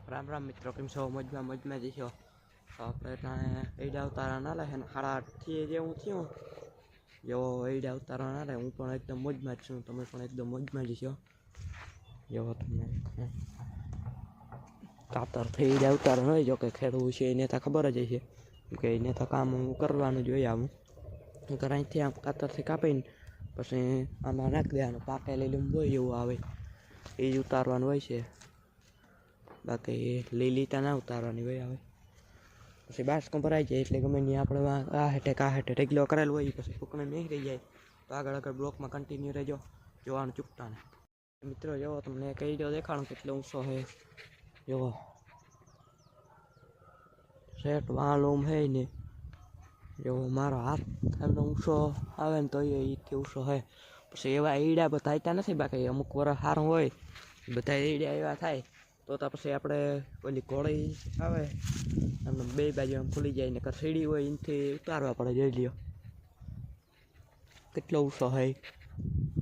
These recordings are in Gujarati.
राम राम मित्रों, केम छो? मजमा मजमा जी छो? अपने एडा उतारा ना ले 8:30 जेवुं थयुं जो एडा उतारा ना ले हूँ पण एकदम मजमा ज छुं। तमे पण एकदम मजमा जी छो। जो तमने कातर थी एडा उतारा नहीं जो के खेडू छे एने तो खबर ज छे के एने तो काम करवानुं जोईए। आमुं तो अहींथी आम कातरथी कापीने पछी आमां नाखी देवानुं पाकेली લીંબુ હોય એવું આવે એ જ ઉતારવાનું હોય છે। बाकी લીલી તો ના ઉતારવાની હોય આવે પછી બાસકો ભરાઈ જાય એટલે ગમે ત્યાં આપણે આ હેઠે ઢગલો કરેલો હોય પછી ફૂકને નીકળી જાય તો આગળ આગળ બ્લોકમાં કન્ટિન્યુ રહેજો, જોવાનું ચૂકતા નહીં। મિત્રો જો તમને એક વિડીયો દેખાડું કેટલો ઊંચો છે। જો સેટ વાલૂમ है ने जो मारो हाथ एमनो ऊँचो आवे ने तो ये ऊँचो है। પછી એવા ઈડા બધા થતા નથી, બાકી અમુક વરસ સારું હોય બધા ઈડા એવા થાય તો પછી આપણે ઓલી ઘોડી આવે એમને બે બાજુ આમ ખુલી જાય ને સીડી હોય એનાથી ઉતારવા પડે। જોઈ લ્યો કેટલો ઊંચો છે,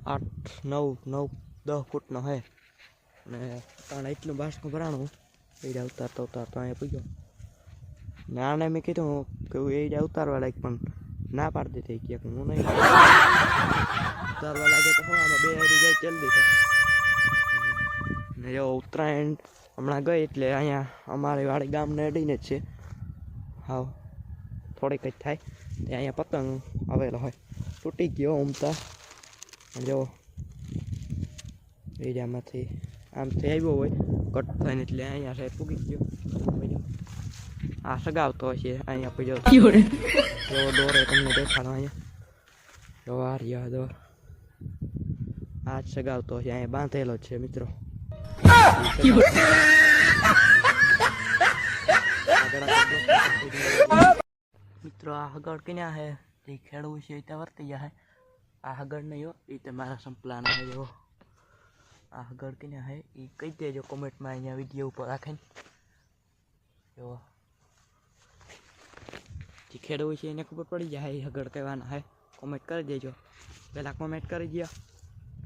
8, 9, 10 ફૂટનો છે ને તાણે એટલું બાસકું ભરાણું ઈડા ઉતારતો ઉતારતો અહીંયા પૂગ્યો ને આને મેં કીધું કે ઈડા ઉતારવા લાયક પણ ના પાડી દીધી કે હું નહીં ઉતારવા લાગે તો હું આમાં બે હારી જાય જલ્દી ને। જો ઉત્તરાયણ હમણાં ગઈ એટલે અહીંયા અમારી વાડી ગામને અડીને જ છે, હાવ થોડીક જ થાય તે અહીંયા પતંગ આવેલો હોય તૂટી ગયો ઉમતા જો એરિયામાંથી આમથી આવ્યો હોય કટ થઈને એટલે અહીંયા સાહેબ પૂગી ગયો। આ સગાવતો છે અહીંયા પીજો જો દોરે તમને દેખાડો અહીંયા જો આ રહ્યા દોર આ જ સગાવતો છે અહીંયા બાંધેલો જ છે મિત્રો। મિત્રો આ હગડ ક્યાં है તે ખેડવું છે ત્યાં વર્તી જાય। આ હગડ નહીં हो એ તમારા સંપલાના है। જો આ હગડ ક્યાં है એ કહી દેજો કોમેન્ટમાં અહીંયા વિડીયો ઉપર રાખીને। જો જે ખેડવું છે એને ખબર પડી જાય એ હગડ કહેવાના है, કોમેન્ટ કરી દેજો। પહેલાં કોમેન્ટ કરી દો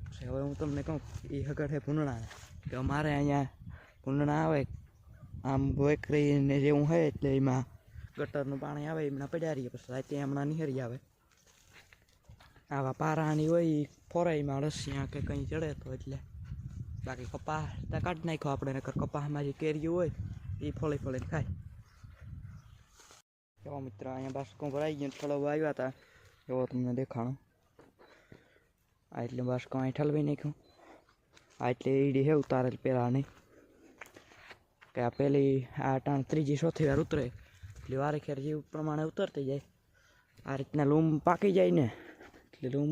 પછી હવે હું તમને કહું એ હગડ है ભૂંડણા કે અમારે અહીંયા ભૂંડણા આવે આમ વેકરીને જેવું હોય એટલે એમાં ગટરનું પાણી આવે એમના પડ્યા રહીએ પછી રાતે હમણાં નિહરી આવે। આવા પારાની હોય એ ફોરાઈમાં રસિયા કે કંઈ ચડે તો એટલે બાકી કપાસ ત્યાં કાઢી નાખ્યો આપણે નકર કપાસમાં જે કેરીઓ હોય એ ફોલી ફોલીને ખાય। જો મિત્ર અહીંયા બાસકો ભરાઈ ગયો ઠળવવા આવ્યા હતા એવો તમને દેખાણો આ એટલે બાસકો અહીં ઠલવી નાખ્યું। આ એટલે ઈડી હે ઉતારેલ પહેલાં નહીં કે આ પહેલી આ ટાણ ત્રીજી ચોથી વાર ઉતરે એટલે વારે ખેર જે પ્રમાણે ઉતરતી જાય। આ રીતના લૂમ પાકી જાય ને એટલે લૂમ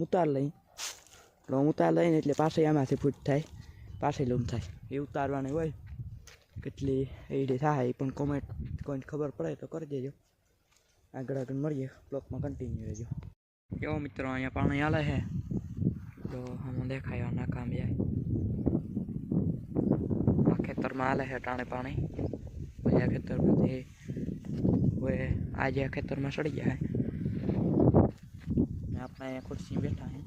ઉતાર લઈને એટલે પાછી આમાંથી ફૂટ થાય પાછી લૂમ થાય એ ઉતારવાની હોય। કેટલી ઈડી થાય એ પણ કોમેન્ટ કોઈને ખબર પડે તો કરી દેજો। આગળ આગળ મળીએ બ્લોકમાં કન્ટિન્યુ રહેજો। જો મિત્રો અહીંયા પાણી હાલે છે તો હું દેખાય ના કામ જાય આ ખેતરમાં હાલે છે ટાણે પાણી પછી આ ખેતરમાંથી હવે આજે આ ખેતરમાં સડી જાય ને આપણે અહીંયા ખુરશી બેઠા છે।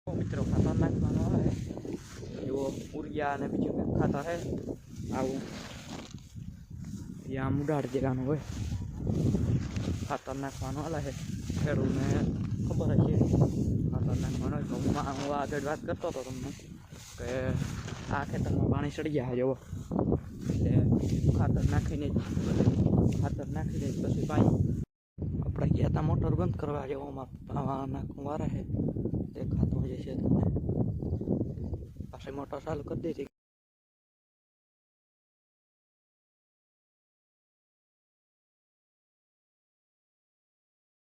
મિત્રો ખાતર નાખવાનો આવે જો ઉરિયા અને બીજું કંઈક ખાતર છે આવું આમ ઉડાડ દેવાનું હોય ખાતર નાખવાનું હાલે છે। ખેડૂતને ખબર જ છે ખાતર નાખવાનું હોય તો હું આગળ વાત કરતો હતો તમને કે આ ખેતરમાં પાણી સડી ગયા જુઓ એટલે ખાતર નાખીને પછી પાણી આપણે ગયા હતા મોટર બંધ કરવા જેવો નાખવું વારે છે દેખાતો જે છે તમને પાછી મોટર ચાલુ કરી દીધી।